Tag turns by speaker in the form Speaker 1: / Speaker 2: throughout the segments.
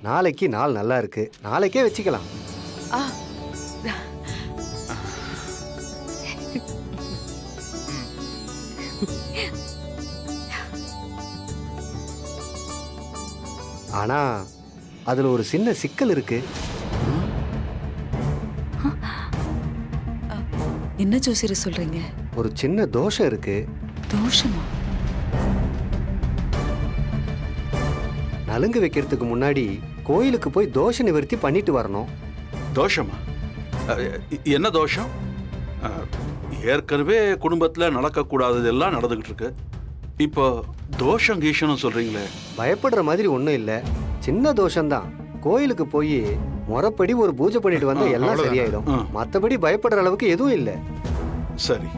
Speaker 1: நாளைக்கு நாள் நல்லா இருக்கு, நாளைக்கே வச்சுக்கலாம்.
Speaker 2: ஆ
Speaker 1: ஆனா அதுல ஒரு சின்ன சிக்கல் இருக்கு.
Speaker 2: என்ன ஜோசியர் சொல்றீங்க?
Speaker 1: ஒரு சின்ன தோஷம் இருக்கு.
Speaker 2: தோஷமா?
Speaker 1: நலுங்கு வைக்கிறதுக்கு முன்னாடி கோயிலுக்கு போய் தோஷ நிவர்த்தி பண்ணிட்டு வரணும்.
Speaker 3: தோஷமா? என்ன தோஷம்? ஏற்கனவே குடும்பத்துல நடக்கக்கூடாததெல்லாம் நடந்துகிட்டு இருக்கு. இப்போ தோஷம் கீஷனும் சொல்றீங்களே.
Speaker 1: பயப்படுற மாதிரி ஒண்ணும் இல்ல, சின்ன தோஷம்தான். கோயிலுக்கு போய் முறைப்படி ஒரு பூஜை பண்ணிட்டு வந்தா எல்லாம் சரியாயிடும். மத்தபடி பயப்படுற அளவுக்கு எதுவும் இல்ல.
Speaker 3: சரி.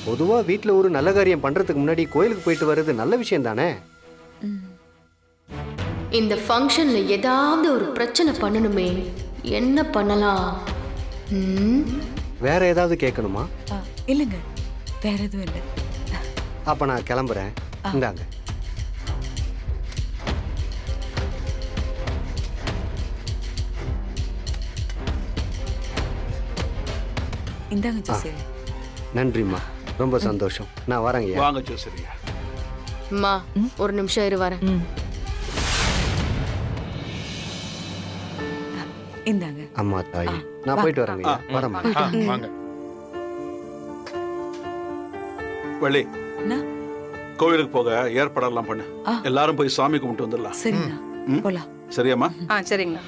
Speaker 1: பொதுவா வீட்டுல ஒரு நல்ல காரியம் பண்றதுக்கு முன்னாடி கோயிலுக்கு போயிட்டு வர்றது நல்ல விஷயம் தானே.
Speaker 4: இந்த ஃபங்க்ஷன்ல ஏதாவது ஒரு பிரச்சனை பண்ணணுமே, என்ன பண்ணலாம்?
Speaker 1: வேற ஏதாவது கேட்கணுமா?
Speaker 2: இல்லைங்க, வேற எதுவும் இல்லை.
Speaker 1: அப்ப நான் கிளம்புறேன். இந்தாங்க.
Speaker 2: இந்தாங்க ஜோசியர்.
Speaker 1: நன்றிம்மா, ரொம்ப சந்தோஷம். நான் வரேங்க.
Speaker 3: வாங்க ஜோசியர்.
Speaker 4: அம்மா ஒரு நிமிஷம் இரு, வரேன்.
Speaker 2: இந்தாங்க.
Speaker 1: அம்மா தாய், நான் போயிட்டு வரேங்க. வரேம்மா.
Speaker 5: வாங்க.
Speaker 3: வள்ளி, கோவிலுக்கு போக ஏற்பாடெல்லாம் பண்ணு. எல்லாரும் போய் சாமி கும்பிட்டு வந்துடலாம்.
Speaker 2: சரிண்ணா, போலாம்.
Speaker 3: சரியாம்மா?
Speaker 6: சரிங்கண்ணா.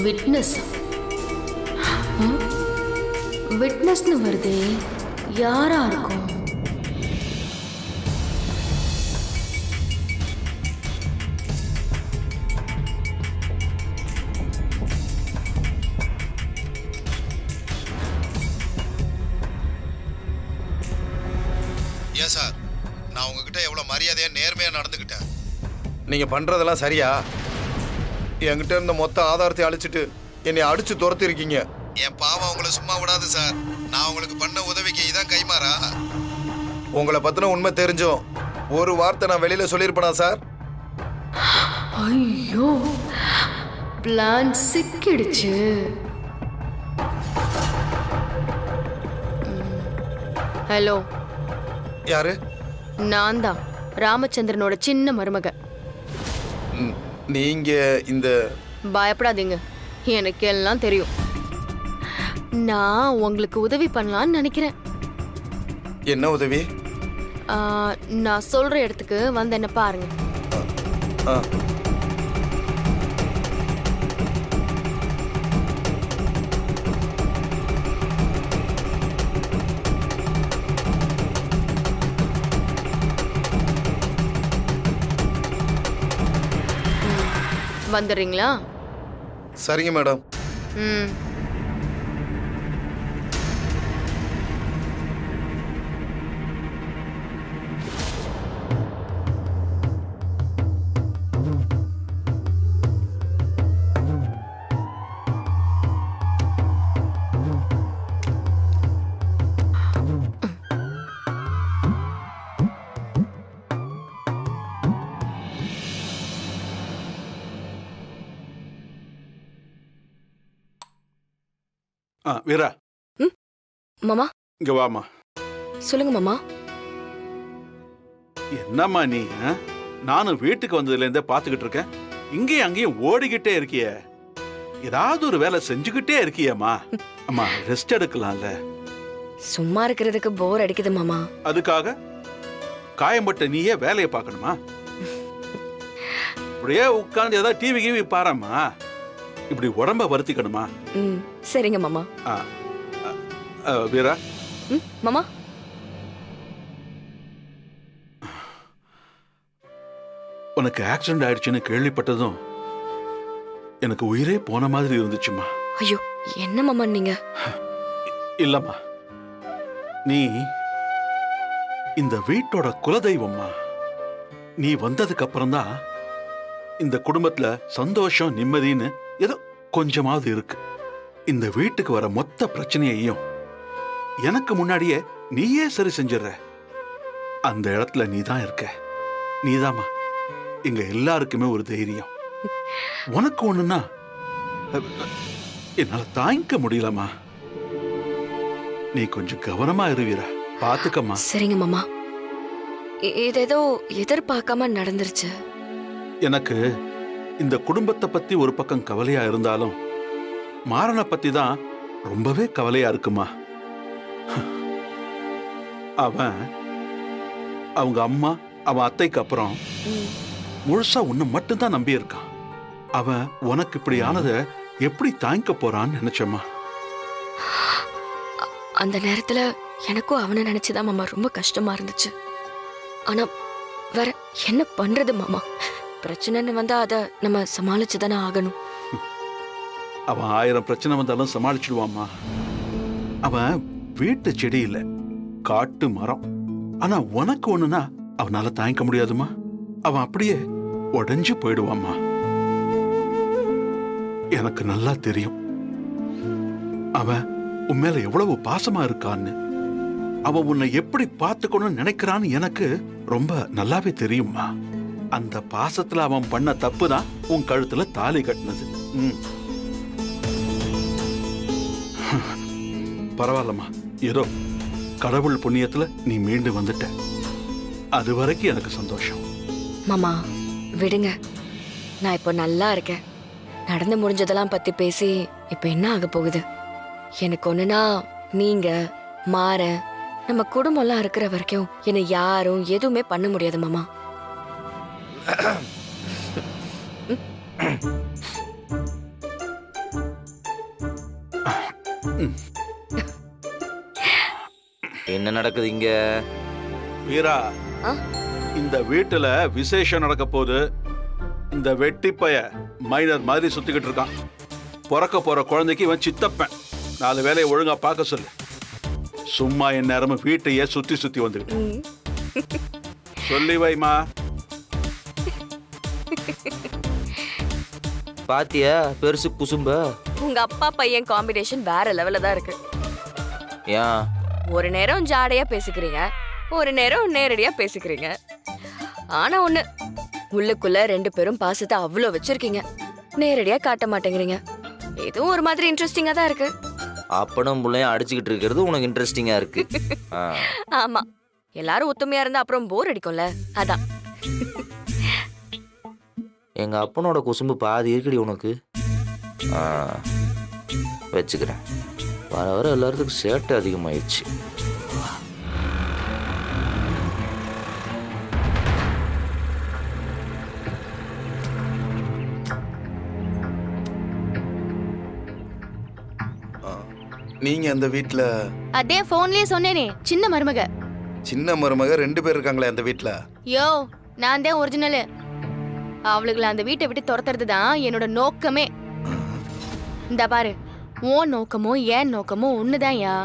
Speaker 4: விட்னஸ் விட்னஸ்னு வருதே, யாரா இருக்கும்?
Speaker 7: ஏன் சார், நான் உங்ககிட்ட எவ்வளவு மரியாதையா நேர்மையா நடந்துக்கிட்டேன்.
Speaker 5: நீங்க பண்றதெல்லாம் சரியா? என்கிட்ட இருந்த மொத்த ஆதாரத்தை அழிச்சிட்டு என்னை அடிச்சு துரத்தி இருக்கீங்க.
Speaker 7: என் பாவம் உங்களை சும்மா விடாது சார். நான் உங்களுக்கு பண்ண உதவிக்கு இதான் கைமாறா?
Speaker 5: உங்களை பத்தின உண்மை தெரிஞ்சும் ஒரு வார்த்தை நான் வெளியில சொல்லியிருப்பேனா சார்?
Speaker 4: ஐயோ, பிளான் சிக்கிடுச்சு. ஹலோ,
Speaker 5: யாரு?
Speaker 4: நான் தான் ராமச்சந்திரனோட சின்ன மருமக.
Speaker 5: நீங்க இந்த...
Speaker 4: பயப்படாதீங்க, எனக்கு எல்லாம் தெரியும். நான் உங்களுக்கு உதவி பண்ணலான்னு நினைக்கிறேன்.
Speaker 5: என்ன உதவி?
Speaker 4: நான் சொல்ற இடத்துக்கு வந்து என்ன பாருங்க. வந்துடுறீங்களா?
Speaker 5: சரிங்க மேடம்.
Speaker 3: வீரா,
Speaker 4: மாமா
Speaker 3: இங்க வாமா.
Speaker 4: சொல்லுங்க மாமா.
Speaker 3: என்னம்மா நீ? நானும் வீட்டுக்கு வந்ததுல இருந்தே பாத்துக்கிட்டு இருக்கேன். இங்கேயும் அங்கேயும் ஓடிக்கிட்டே இருக்கிய. ஏதாவது ஒரு வேலை செஞ்சுக்கிட்டே இருக்கியம்மா. அம்மா ரெஸ்ட் எடுக்கலாம்ல.
Speaker 4: சும்மா இருக்கிறதுக்கு போர் அடிக்குது மாமா.
Speaker 3: அதுக்காக காயம்பட்ட நீயே வேலையை பார்க்கணுமா? அப்படியே உட்கார்ந்து ஏதாவது டிவி கிவி பாரும்மா. இப்படி உடம்ப வருத்திக்கணுமா?
Speaker 4: சரிங்க மாமா.
Speaker 3: வீரா,
Speaker 4: மாமா
Speaker 3: உனக்கு ஆக்சிடென்ட் ஆயிடுச்சுன்னு கேள்விப்பட்டதும் எனக்கு உயிரே போன மாதிரி இருந்துச்சுமா.
Speaker 4: ஐயோ, என்ன மாமா நீங்க?
Speaker 3: இல்லம்மா, நீ இந்த வீட்டோட குலதெய்வம்மா. நீ வந்ததுக்கு அப்புறம் தான் இந்த குடும்பத்துல சந்தோஷம் நிம்மதின்னு ஏதோ கொஞ்சமாவது இருக்கு. இந்த வீட்டுக்கு வர மொத்த பிரச்சனையையும் எனக்கு முன்னாடியே நீயே சரி செஞ்சிடற. அந்த இடத்துல நீ தான் இருக்க. நீதாம்மா எங்க எல்லாருக்குமே ஒரு தைரியம். உனக்கு ஒண்ணுன்னா என்னால தாங்கிக்க முடியலம்மா. நீ கொஞ்சம் கவனமா இருவீரா, பாத்துக்கம்மா.
Speaker 4: சரிங்க மாமா. இது ஏதோ எதிர்பார்க்காம நடந்துருச்சு.
Speaker 3: எனக்கு இந்த குடும்பத்தை பத்தி ஒரு பக்கம் கவலையா இருந்தாலும் மாறனை பத்தி தான் ரொம்பவே கவலையா இருக்குமா. அவன், அவங்க அம்மா, அவன் அத்தைக்கு அப்புறம் முழுசா உன்னை மட்டும்தான் நம்பி இருக்கான். அவன் உனக்கு இப்படி ஆனத எப்படி தாங்கிக்க போறான்னு நினைச்சம்மா.
Speaker 4: அந்த நேரத்துல எனக்கும் அவனை நினைச்சுதான் மாமா ரொம்ப கஷ்டமா இருந்துச்சு. ஆனா வேற என்ன பண்றது மாமா? பிரச்சனைன்னு வந்தா அத நம்ம சமாளிச்சுதானே ஆகணும்.
Speaker 3: அவன் 1000 பிரச்சனை வந்தாலும் சமாளிச்சிடுவாம்மா. அவன் வீட்டு செடி இல்ல, காட்டு மரம். ஆனா உனக்கு ஒண்ணுனா அவனால தாங்கிக்க முடியாதுமா. அவன் அப்படியே உடைஞ்சு போயிடுவாம்மா. எனக்கு நல்லா தெரியும் அவன் உன் மேல எவ்வளவு பாசமா இருக்கான்னு. அவன் உன்னை எப்படி பார்த்துக்கணும்னு நினைக்கிறான்னு எனக்கு ரொம்ப நல்லாவே தெரியுமா. அந்த பாசத்துல அவன் பண்ண தப்பு தான் உன் கழுத்துல தாலி கட்டினது. பரவாயில்லம்மா, ஏதோ கடவுள் புண்ணியத்துல நீ மீண்டு வந்துட்ட. அது வரைக்கும் எனக்கு சந்தோஷம்.
Speaker 4: மாமா விடுங்க, நான் இப்போ நல்லா இருக்கேன். நடந்து முடிஞ்சதெல்லாம் பத்தி பேசி இப்ப என்ன ஆக போகுது? எனக்கு ஒண்ணுனா நீங்க மாற நம்ம குடும்பம் எல்லாம் இருக்கிற வரைக்கும் என்னை யாரும் எதுவுமே பண்ண முடியாது மாமா.
Speaker 6: என்ன நடக்குது இங்க?
Speaker 3: வீரா, இந்த வீட்டுல விசேஷம் நடக்க போது. இந்த வெட்டிப்பைய மைனர் மாதிரி சுத்திக்கிட்டு இருக்கான். பிறக்க போற குழந்தைக்கு இவன் சித்தப்பன். 4 வேலையை ஒழுங்கா பார்க்க சொல்லு. சும்மா என் நேரமும் வீட்டையே சுத்தி சுத்தி வந்துக்கிட்டு சொல்லி வைமா.
Speaker 6: பாத்தியா பெருசு குசும்ப?
Speaker 4: உங்க அப்பா பையன் காம்பினேஷன் வேற லெவல்ல தான் இருக்கு.
Speaker 6: ஏன்
Speaker 4: ஒரு நேரம் ஜாடையா பேசிக்கிறீங்க, ஒரு நேரம் நேரடியா பேசிக்கிறீங்க. ஆனா ஒண்ணு, உள்ளுக்குள்ள 2 பேரும் பாசத்தை அவ்வளோ வச்சிருக்கீங்க. நேரடியா காட்ட மாட்டேங்கிறீங்க. இதுவும் ஒரு மாதிரி இன்ட்ரெஸ்டிங்கா தான் இருக்கு.
Speaker 6: அப்பனும் பிள்ளையும் அடிச்சுக்கிட்டு இருக்கிறது உனக்கு இன்ட்ரெஸ்டிங்கா இருக்கு.
Speaker 4: ஆமா, எல்லாரும் ஒத்துமையா இருந்தா அப்புறம் போர் அடிக்கும்ல, அதான்.
Speaker 6: எங்க அப்பனோட குசும்பு பாதி இருக்குடி உனக்கு. வச்சுக்கிறேன். வர வர எல்லாத்துக்கும் சேட்டை அதிகமாயிடுச்சு.
Speaker 5: நீங்க அந்த வீட்ல?
Speaker 8: அதே போன்லயே சொன்னேனே, சின்ன மருமக.
Speaker 5: சின்ன மருமக 2 பேர் இருக்காங்களே அந்த வீட்ல.
Speaker 8: யோ, நான் தான் ஒரிஜினல். அவளுகளை அந்த வீட்டை விட்டு துரத்துறது தான் என்னோட நோக்கமே. இந்த பாரு, உன் நோக்கமும் என் நோக்கமும் ஒண்ணுதான்யா.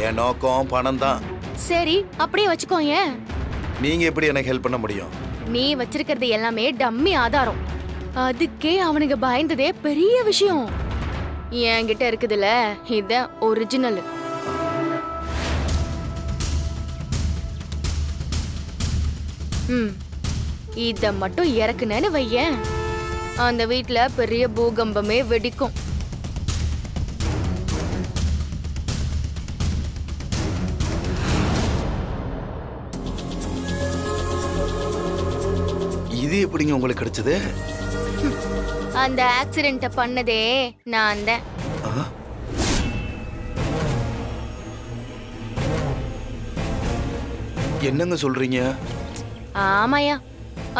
Speaker 5: என் நோக்கம் பணம் தான்.
Speaker 8: சரி, அப்படியே வச்சுக்கோ. ஏன்
Speaker 5: நீங்க எப்படி எனக்கு ஹெல்ப் பண்ண முடியும்?
Speaker 8: நீ வச்சிருக்கிறது எல்லாமே டம்மி ஆதாரம். அதுக்கே அவனுங்க பயந்ததே பெரிய விஷயம். என்கிட்ட இருக்குதுல, இதான் ஒரிஜினல். இத மட்டும் இறக்குனேன்னு வையேன், அந்த வீட்ல பெரிய பூகம்பமே வெடிக்கும்.
Speaker 5: இது எப்படிங்க உங்களுக்கு கிடைச்சது?
Speaker 8: அந்த ஆக்சிடென்ட்ட பண்ணதே நான் தான்.
Speaker 5: என்னங்க சொல்றீங்க?
Speaker 8: ஆமாயா,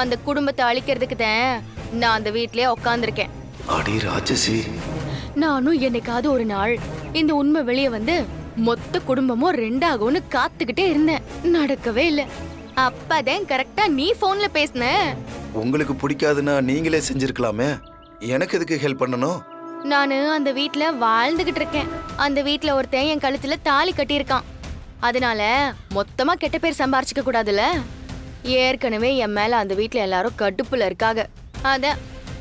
Speaker 8: அந்த குடும்பத்தை அழிக்கிறதுக்கு தான் நான் அந்த வீட்லயே உட்காந்துருக்கேன்.
Speaker 5: அடி ராட்சசி.
Speaker 8: நானும் என்னைக்காவது ஒரு நாள் இந்த உண்மை வெளியே வந்து மொத்த குடும்பமும் 2 ஆகும்னு காத்துக்கிட்டே இருந்தேன். நடக்கவே இல்லை. அப்பதான் கரெக்டா நீ போன்ல பேசுன.
Speaker 5: உங்களுக்கு பிடிக்காதுன்னா நீங்களே செஞ்சிருக்கலாமே. எனக்கு எதுக்கு ஹெல்ப் பண்ணணும்?
Speaker 8: நானு அந்த வீட்ல வாழ்ந்துகிட்டு இருக்கேன். அந்த வீட்ல ஒருத்தன் என் கழுத்துல தாலி கட்டியிருக்கான். அதனால மொத்தமா கெட்ட பேர் சம்பாரிச்சுக்க கூடாதுல்ல. ஏற்கனவே என் மேல அந்த வீட்ல எல்லாரும் கடுப்புல இருக்காங்க. அத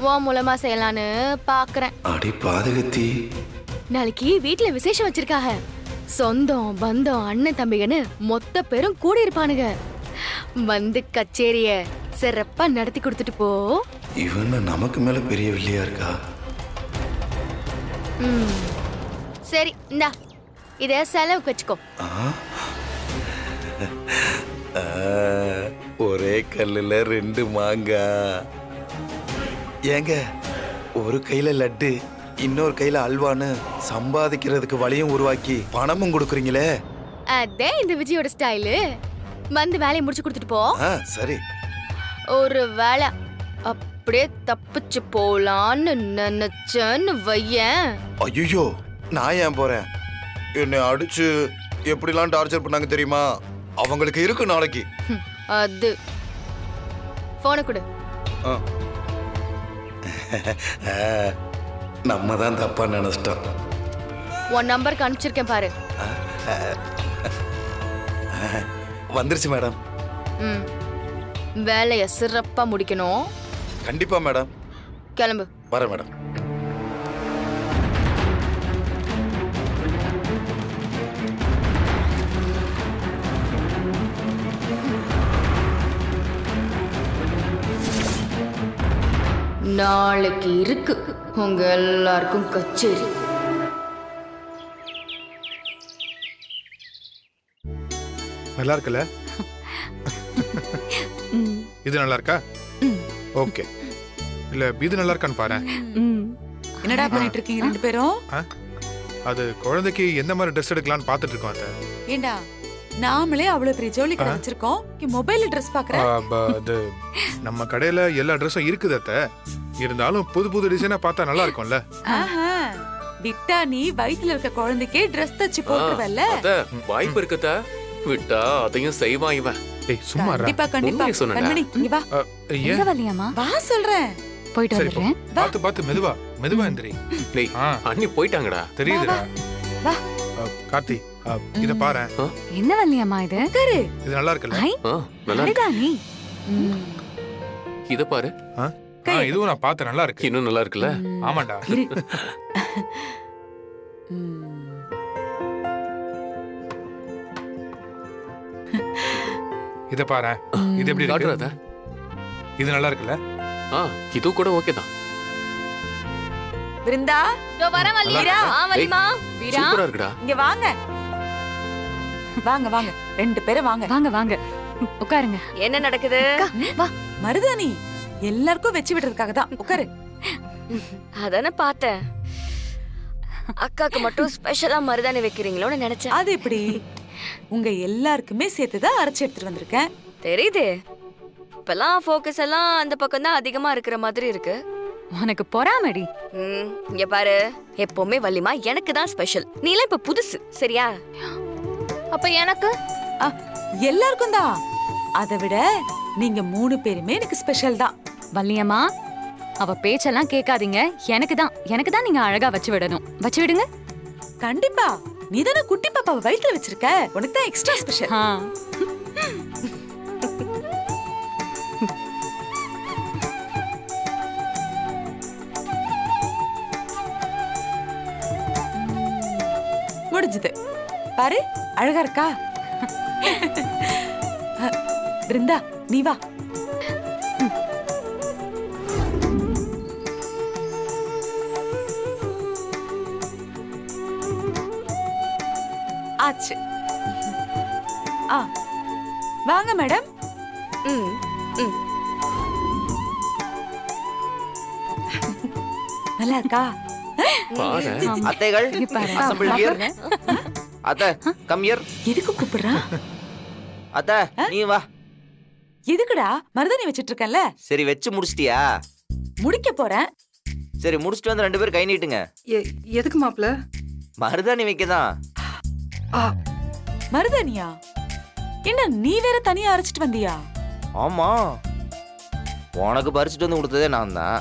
Speaker 8: உன் மூலமா செய்யலான்னு பாக்குறேன்.
Speaker 5: அடி பாதகத்தி.
Speaker 8: நாளைக்கு வீட்ல விசேஷம் வச்சிருக்காங்க. சொந்தம் பந்தம் அண்ணன் தம்பிகன்னு மொத்த பேரும் கூடி இருப்பானுங்க. வந்து கச்சேரிய சிறப்பா நடத்தி கொடுத்துட்டு போ.
Speaker 5: இவன் நமக்கு மேல பெரிய வில்லியா இருக்கா?
Speaker 8: சரி இந்தா இத செலவுக்கு வச்சுக்கோ.
Speaker 5: ஒரே கல்லுல 2 மாங்காய். ஏங்க, ஒரு கையில லட்டு இன்னொரு கையில அல்வான்னு சம்பாதிக்கிறதுக்கு வழியும் உருவாக்கி பணமும் கொடுக்குறீங்களே.
Speaker 8: அதே இந்த விஜயோட ஸ்டைலு. வந்து வேலையை முடிச்சு கொடுத்துட்டு போ.
Speaker 5: சரி.
Speaker 8: ஒரு வேலை அப்படியே தப்பிச்சு போலான்னு நினைச்சேன்னு வையேன்.
Speaker 5: ஐயோ, நான் ஏன் போறேன்? என்னை அடிச்சு எப்படிலாம் டார்ச்சர் பண்ணாங்க தெரியுமா? அவங்களுக்கு இருக்கு நாளைக்கு.
Speaker 8: அது போனை கொடு.
Speaker 5: நம்ம தான் தப்பா நினைச்சிட்டோம்.
Speaker 8: உன் நம்பருக்கு அனுப்பிச்சிருக்கேன் பாரு.
Speaker 5: வந்துருச்சு மேடம்.
Speaker 8: வேலைய சிறப்பா முடிக்கணும்.
Speaker 5: கண்டிப்பா மேடம்.
Speaker 8: கிளம்பு.
Speaker 5: வரேன் மேடம்.
Speaker 8: நாளைக்கு இருக்கு உங்க எல்லாருக்கும் கச்சேரி.
Speaker 9: நல்லா இருக்குல்ல? இது நல்லா இருக்கா? ஓகே. இல்ல இது நல்லா இருக்கான்னு பாரு.
Speaker 2: என்னடா பண்ணிட்டு இருக்கீங்க ரெண்டு பேரும்?
Speaker 9: அது குழந்தைக்கு எந்த மாதிரி ட்ரெஸ் எடுக்கலாம்னு பாத்துட்டு இருக்கோம் அத்தை.
Speaker 2: ஏண்டா நாமளே அவ்வளவு பெரிய ஜவுளி கடை வச்சிருக்கோம். மொபைல்ல ட்ரெஸ் பாக்குறேன்.
Speaker 9: அது நம்ம கடையில எல்லா ட்ரெஸ்ஸும் இருக்குது அத்தை. இருந்தாலும் புது புது டிசைனா பார்த்தா நல்லா இருக்கும்ல.
Speaker 2: விட்டா நீ வயித்துல இருக்க குழந்தைக்கே ட்ரெஸ் தச்சு போட்டுவல்ல.
Speaker 6: வாய்ப்பு இருக்குதா? விட்டா அதையும் செய்வான் இவன்.
Speaker 9: டேய் சும்மா இரு.
Speaker 2: கண்டிப்பா கண்டிப்பா. கண்மணி இங்க வா.
Speaker 9: ஏன்
Speaker 10: வலியாமா?
Speaker 2: வா சொல்றேன்.
Speaker 10: போயிட்டு
Speaker 9: சரி
Speaker 10: வந்துறேன்.
Speaker 9: பாத்து பாத்து மெதுவா மெதுவா எந்திரி.
Speaker 6: டேய் அண்ணி போயிட்டாங்கடா.
Speaker 9: தெரியுதுடா.
Speaker 2: வா.
Speaker 9: கார்த்தி இத பாரு.
Speaker 10: என்ன வலியாமா இது?
Speaker 9: இது நல்லா இருக்குல்ல?
Speaker 6: நல்லா இருக்கு.
Speaker 10: நீ
Speaker 6: இத பாரு.
Speaker 9: இதுவும் நான் பார்த்தேன், நல்லா இருக்கு.
Speaker 6: இன்னும் நல்லா இருக்குல்ல?
Speaker 9: ஆமாடா. இத பாரு. இது எப்படி இருக்கு? இது நல்லா இருக்குல்ல?
Speaker 6: இது கூட ஓகே தான்.
Speaker 2: விருந்தா
Speaker 8: இதோ வர வள்ளிரா. வள்ளிமா. வீரா
Speaker 6: சூப்பரா இருக்குடா.
Speaker 2: இங்க வாங்க. வாங்க வாங்க. ரெண்டு பேரும் வாங்க.
Speaker 10: வாங்க வாங்க. உட்காருங்க.
Speaker 4: என்ன நடக்குது?
Speaker 10: வா.
Speaker 2: மருதாணி எல்லாருக்கும் வெச்சு விடுறதுக்காக தான். உட்காரு.
Speaker 4: அதானே பார்த்தேன். அக்காக்கு மட்டும் ஸ்பெஷலா மருதாணி வைக்கிறீங்களோன்னு நினைச்சேன்.
Speaker 2: அது எப்படி? உங்க எல்லாருக்குமே சேர்த்துதான் அரைச்சு எடுத்துட்டு வந்திருக்கேன்.
Speaker 4: தெரியுது. இப்பெல்லாம் ஃபோக்கஸ் எல்லாம் அந்த பக்கம் தான் அதிகமா இருக்கிற மாதிரி இருக்கு.
Speaker 10: உனக்கு பொறாமடி.
Speaker 4: இங்க பாரு, எப்பவுமே வள்ளிமா எனக்கு தான் ஸ்பெஷல். நீ எல்லாம் இப்ப புதுசு, சரியா?
Speaker 8: அப்ப எனக்கு
Speaker 2: எல்லாருக்கும் தான். அதை விட நீங்க 3 பேருமே எனக்கு ஸ்பெஷல் தான்.
Speaker 10: வள்ளியம்மா, அவ பேச்செல்லாம் கேட்காதீங்க. எனக்கு தான் நீங்க அழகா வச்சு விடணும். வச்சு விடுங்க.
Speaker 2: கண்டிப்பா. நீ தானே குட்டி பாப்பாவை வயித்துல வச்சிருக்க. உனக்கு தான் எக்ஸ்ட்ரா ஸ்பெஷல். முடிஞ்சது. பாரு, அழகா இருக்கா? பிருந்தா, நீ வா. ஆச்சு. வாங்க மேடம். நல்லா இருக்கா?
Speaker 6: அத்தைகள் அசெம்பிள் ஹியர். அத்தை கம் ஹியர்.
Speaker 2: எதுக்கு கூப்பிடுறா?
Speaker 6: அத்தை நீ வா.
Speaker 2: எதுக்குடா? மருதாணி வச்சிட்டு இருக்கேன்ல.
Speaker 6: சரி வச்சு முடிச்சிட்டியா?
Speaker 2: முடிக்க போறேன்.
Speaker 6: சரி முடிச்சிட்டு வந்து 2 பேரும் கை நீட்டுங்க.
Speaker 11: எதுக்கு மாப்ள?
Speaker 6: மருதாணி வைக்கதான்.
Speaker 2: மருதாணியா? என்ன நீ வேற தனியா அரைச்சிட்டு வந்தியா?
Speaker 6: ஆமா, உனக்கு பறிச்சுட்டு வந்து கொடுத்ததே நான் தான்.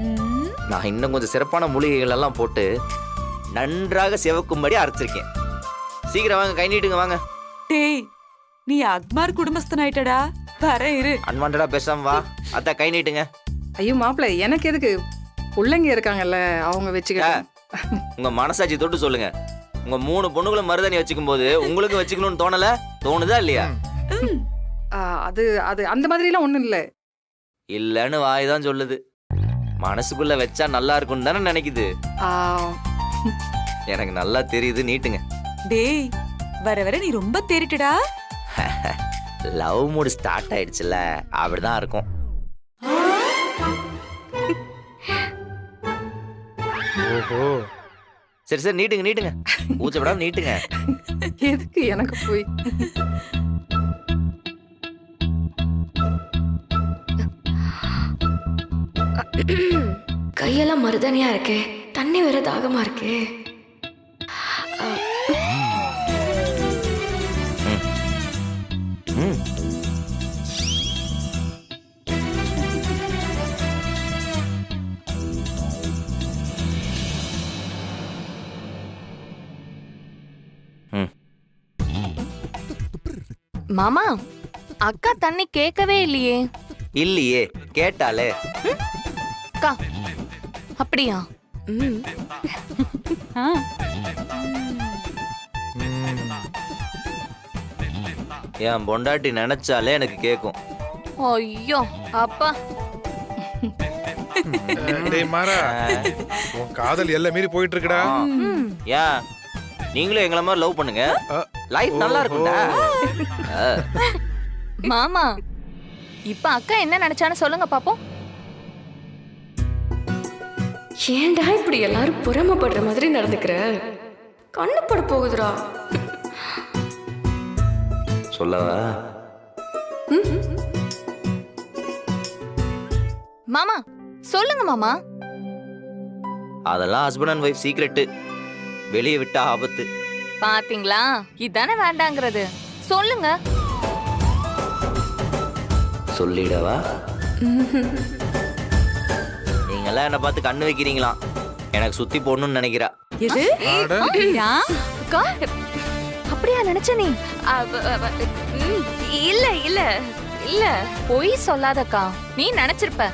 Speaker 2: ம்,
Speaker 6: நான் இன்னும் கொஞ்சம் சிறப்பான மூலிகைகள் எல்லாம் போட்டு நன்றாக சிவக்கும்படி அரைச்சிருக்கேன். சீக்கிரம் வாங்க, கை நீட்டுங்க வாங்க.
Speaker 2: டேய் நீ அக்மார் குடும்பஸ்தன் ஆயிட்டடா. வர இரு.
Speaker 6: அன்வான்டா பேசாம வா. அத்தா கை நீட்டுங்க.
Speaker 11: ஐயோ மாப்பிள்ள, எனக்கு எதுக்கு? பிள்ளைங்க இருக்காங்கல்ல, அவங்க வச்சுக்கிட்டேன்.
Speaker 6: உங்க மனசாட்சி தொட்டு சொல்லுங்க. உங்க 3 பொண்ணுகளும் மருதாணி வச்சுக்கும் போது உங்களுக்கு வச்சுக்கணும்னு தோணல? தோணுதா இல்லையா?
Speaker 11: அது அது அந்த மாதிரி எல்லாம் ஒண்ணும் இல்ல.
Speaker 6: இல்லன்னு வாய் தான் சொல்லுது. மனசுக்குள்ள வச்சா நல்லா இருக்கும்னு தானே நினைக்குது.
Speaker 11: ஆ,
Speaker 6: எனக்கு நல்லா தெரியுது. நீட்டுங்க.
Speaker 2: டேய் வர வர நீ ரொம்ப தேறிட்டடா.
Speaker 6: லவ் மூடு ஸ்டார்ட் ஆயிடுச்சுல, அப்படிதான் இருக்கும்.
Speaker 9: ஓஹோ,
Speaker 6: சரி சரி, நீட்டுங்க நீட்டுங்க. பூச்சப்படாம நீட்டுங்க.
Speaker 11: எதுக்கு எனக்கு போய்?
Speaker 4: கையெல்லாம் மருதானியா இருக்கே, தண்ணி வேற தாகமா இருக்கே.
Speaker 6: ம். ம்.
Speaker 8: மாமா, அக்கா தண்ணி கேட்கவே இல்லையே.
Speaker 6: இல்லையே, கேட்டாலே.
Speaker 8: அக்கா அப்படியா?
Speaker 4: ம்.
Speaker 10: ஆ,
Speaker 6: என் பொண்டாட்டி நினைச்சாலே எனக்கு கேட்கும்.
Speaker 8: ஐயோ அப்பா.
Speaker 9: டேய் மாறா, உன் காதல் எல்லாம் மீறி போயிட்டு இருக்குடா.
Speaker 6: ஏன் நீங்களும் எங்களை மாதிரி லவ் பண்ணுங்க, லைஃப் நல்லா இருக்கும்டா.
Speaker 8: மாமா, இப்ப அக்கா என்ன நினைச்சான்னு சொல்லுங்க பாப்போம்.
Speaker 4: ஏன்டா இப்படி எல்லாரும் பொறாமப்படுற மாதிரி நடந்துக்கிற? கண்ணு பட போகுதுடா.
Speaker 6: சொல்லவா?
Speaker 8: மாமா சொல்லுங்க மாமா.
Speaker 6: அதெல்லாம் ஹஸ்பண்ட் அண்ட் ஒய்ஃப் சீக்ரெட், வெளியே விட்டா ஆபத்து.
Speaker 8: பாத்தீங்களா, இதானே வேண்டாங்கிறது. சொல்லுங்க.
Speaker 6: சொல்லிடவா? நீங்கெல்லாம் என்ன பார்த்து கண்ணு வைக்கிறீங்களா? எனக்கு சுத்தி போடணும்னு நினைக்கிறா.
Speaker 2: எது?
Speaker 9: ஆட.
Speaker 10: வீரா,
Speaker 8: அக்கா அப்படியா நினைச்ச நீ? இல்ல இல்ல இல்ல, பொய் சொல்லாதக்கா. நீ நினைச்சிருப்ப.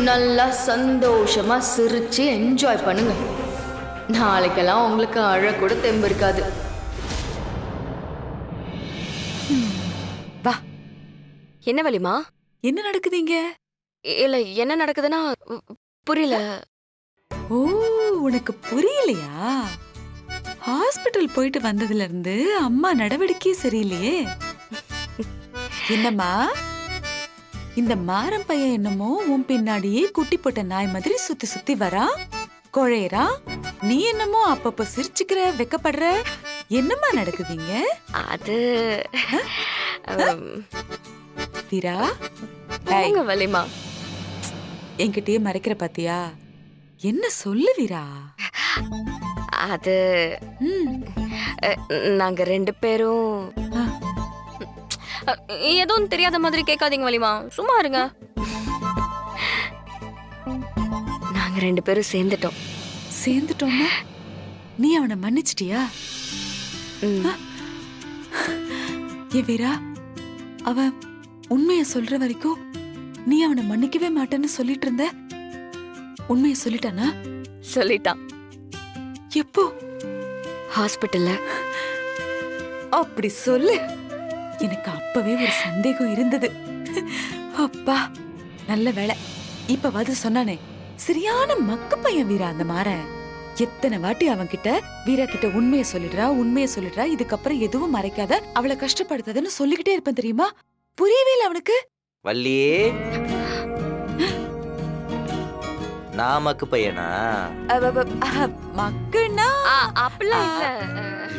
Speaker 8: நல்லா சந்தோஷமா சிரிச்சு என்ஜாய் பண்ணுங்க. நாளைக்கெல்லாம் உங்களுக்கு அழ கூட தெம்பு இருக்காது.
Speaker 2: வா.
Speaker 4: என்ன வலிமா?
Speaker 2: என்ன நடக்குதுங்க?
Speaker 4: இல்ல, என்ன நடக்குதுன்னா புரியல.
Speaker 2: ஓ, உனக்கு புரியலையா? ஹாஸ்பிட்டல் போயிட்டு வந்ததுல இருந்து அம்மா நடவடிக்கையே சரியில்லையே. என்னம்மா, இந்த மாரம் பையன் என்னமோ உன் பின்னாடியே குட்டி போட்ட நாய் மாதிரி சுத்தி சுத்தி வரா, குழையறா. நீ என்னமோ அப்பப்ப சிரிச்சுக்கிற, வெக்கப்படுற. என்னம்மா நடக்குதுங்க?
Speaker 4: அது
Speaker 2: வீரா,
Speaker 4: போங்க வலிமா.
Speaker 2: என்கிட்டயே மறைக்கிற பாத்தியா? என்ன சொல்லு வீரா.
Speaker 4: அது
Speaker 2: ம்,
Speaker 4: நாங்க 2 பேரும்
Speaker 2: ஆ.
Speaker 4: எதுவும் தெரியாத மாதிரி கேட்காதீங்க வலிமா, சும்மா இருங்க. நாங்க 2 பேரும் சேர்ந்துட்டோம்.
Speaker 2: சேர்ந்துட்டோம்னா நீ அவனை மன்னிச்சிட்டியா?
Speaker 4: ம்.
Speaker 2: ஏ வீரா, அவன் உண்மைய சொல்ற வரைக்கும் நீ அவனை மன்னிக்கவே மாட்டேன்னு சொல்லிட்டு இருந்த. உண்மைய சொல்லிட்டானா?
Speaker 4: சொல்லிட்டான்.
Speaker 2: எப்போ?
Speaker 4: ஹாஸ்பிட்டல்ல.
Speaker 2: அப்படி சொல்லு. எனக்கு அப்பவே ஒரு சந்தேகம் இருந்தது. அப்பா, நல்ல வேளை இப்பவாது சொன்னானே. சரியான மக்கு பையன் வீரா அந்த மாறன். எத்தனை வாட்டி அவன் கிட்ட, வீரா கிட்ட உண்மைய சொல்லிடுறா, இதுக்கப்புறம் எதுவும் மறைக்காத, அவளை கஷ்டப்படுத்தாதன்னு சொல்லிக்கிட்டே இருப்பேன் தெரியுமா? புரியவே இல்லை அவனுக்கு.
Speaker 6: வள்ளியே, நான் மக்கு பையனா?
Speaker 2: மக்குன்னா
Speaker 4: அப்படிலாம் இல்ல.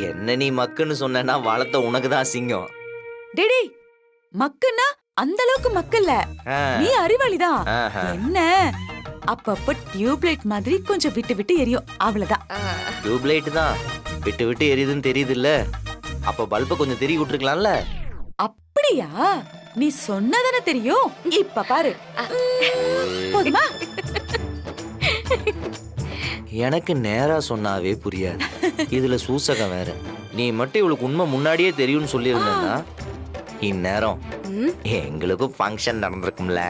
Speaker 6: என்ன நீ மக்குன்னு சொன்னா வளர்த்த உனக்கு தான் சிங்கம்.
Speaker 2: டேடி மக்குன்னா அந்த அளவுக்கு மக்கல்ல,
Speaker 6: ஆ.
Speaker 2: நீ அறிவாளிதான்.
Speaker 6: ஆஹா.
Speaker 2: என்ன அப்பப்ப டியூப்லைட் மாதிரி கொஞ்சம் விட்டு விட்டு எரியும், அவ்வளவுதான்.
Speaker 6: டியூப்லைட் தான் விட்டு விட்டு எரியுதுன்னு தெரியுது இல்ல, அப்ப பல்ப கொஞ்சம் தெரிய விட்டுருக்கலாம்ல.
Speaker 2: அப்படியா? நீ சொன்னதானே தெரியும். இப்ப பாரு. போதுமா?
Speaker 6: எனக்கு நேரா சொன்னாவே புரியாது, இதுல சூசகம் வேற. நீ மட்டும் இவளுக்கு உண்மை முன்னாடியே தெரியும்னு சொல்லியிருந்தேன்னா இந்நேரம் எங்களுக்கும் ஃபங்க்ஷன் நடந்திருக்கும்ல.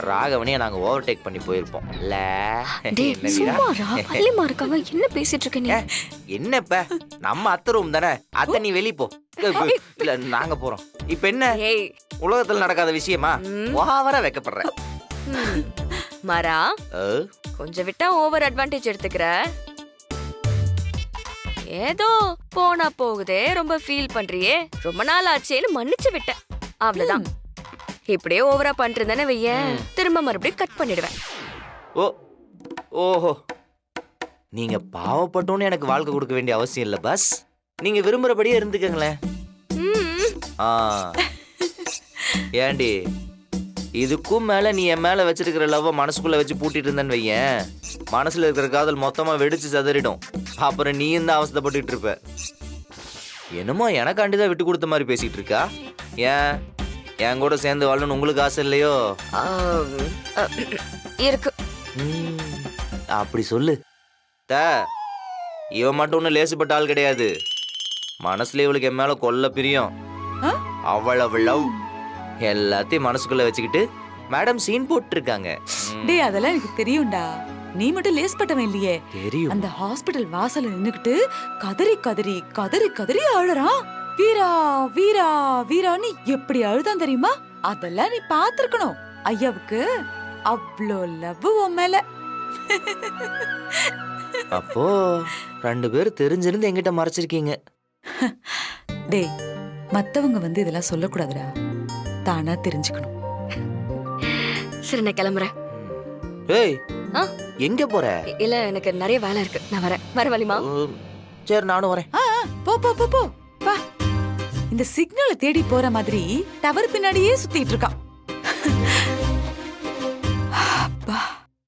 Speaker 6: ராகவனையே நாங்க ஓவர்டேக் பண்ணி போயிருப்போம்.
Speaker 4: என்ன பேசிட்டு இருக்க நீ?
Speaker 6: என்னப்ப நம்ம அத்தை ரூம் தானே, அத்தை நீ வெளிய போ. இல்ல நாங்க போறோம். இப்ப என்ன உலகத்துல நடக்காத விஷயமா ஓவரா வைக்கப்படுற?
Speaker 4: மாறா, கொஞ்சம் விட்டா ஓவர் அட்வான்டேஜ் எடுத்துக்கிற. ஏதோ போனா போகுதே, ரொம்ப ஃபீல் பண்றியே, ரொம்ப நாள் ஆச்சேன்னு மன்னிச்சு விட்டேன், அவ்வளவுதான். இப்படியே ஓவரா பண்றேன்னு வையேன், திரும்ப மறுபடியும் கட் பண்ணிடுவேன்.
Speaker 6: ஓ ஓஹோ, நீங்க பாவப்பட்டோன்னு எனக்கு வாழ்க்கை கொடுக்க வேண்டிய அவசியம் இல்ல பஸ். நீங்க விரும்புறபடியே இருந்துக்கங்களேன். ஏண்டி, இதுக்கும் மேல நீ என் மேல வச்சிருக்கிற லவ் மனசுக்குள்ள வச்சு பூட்டிட்டு இருந்தேன்னு வையேன், மனசுல இருக்கிற காதல் மொத்தமா வெடிச்சு சதறிடும். அப்புறம் நீயும் தான் அவஸ்தைப்பட்டுட்டு இருப்ப. என்னமோ எனக்காண்டிதான் விட்டு கொடுத்த மாதிரி பேசிட்டு இருக்கா. ஏன் என் கூட சேர்ந்து வாழணும்னு உங்களுக்கு ஆசை இல்லையோ?
Speaker 4: இருக்கு.
Speaker 6: அப்படி சொல்லு. இவன் மட்டும் ஒன்னும் லேசுப்பட்ட ஆள் கிடையாது. மனசுல இவளுக்கு என் மேல கொல்ல பிரியம், அவ்வளவு லவ். எல்லாத்தையும் மனசுக்குள்ள வச்சுக்கிட்டு மேடம் சீன் போட்டு இருக்காங்க.
Speaker 2: டேய் அதெல்லாம் எனக்கு தெரியும்டா. நீ மட்டும் லேஸ் பட்டவன் இல்லையே.
Speaker 6: தெரியும்.
Speaker 2: அந்த ஹாஸ்பிடல் வாசல்ல நின்னுக்கிட்டு கதறி கதறி கதறி கதறி அழுறான். வீரா வீரா வீரான்னு எப்படி அழுதான் தெரியுமா? அதெல்லாம் நீ பாத்துருக்கணும். ஐயாவுக்கு அவ்வளோ லவ் உன் மேல.
Speaker 6: அப்போ 2 பேரும் தெரிஞ்சிருந்து என்கிட்ட மறைச்சிருக்கீங்க.
Speaker 2: டேய் மத்தவங்க இதெல்லாம் சொல்லக்கூடாதுடா, தானா தெரிஞ்சுக்கணும்.
Speaker 4: சரி நான் கிளம்புறேன்.
Speaker 6: ஏய் எங்க போற?
Speaker 4: இல்ல எனக்கு நிறைய வேலை இருக்கு, நான் வரேன். வர வலிமா?
Speaker 6: சரி நானும் வரேன்.
Speaker 2: போ போ போ போ பா. இந்த சிக்னலை தேடி போற மாதிரி டவர் பின்னாடியே சுத்திட்டு இருக்கான்.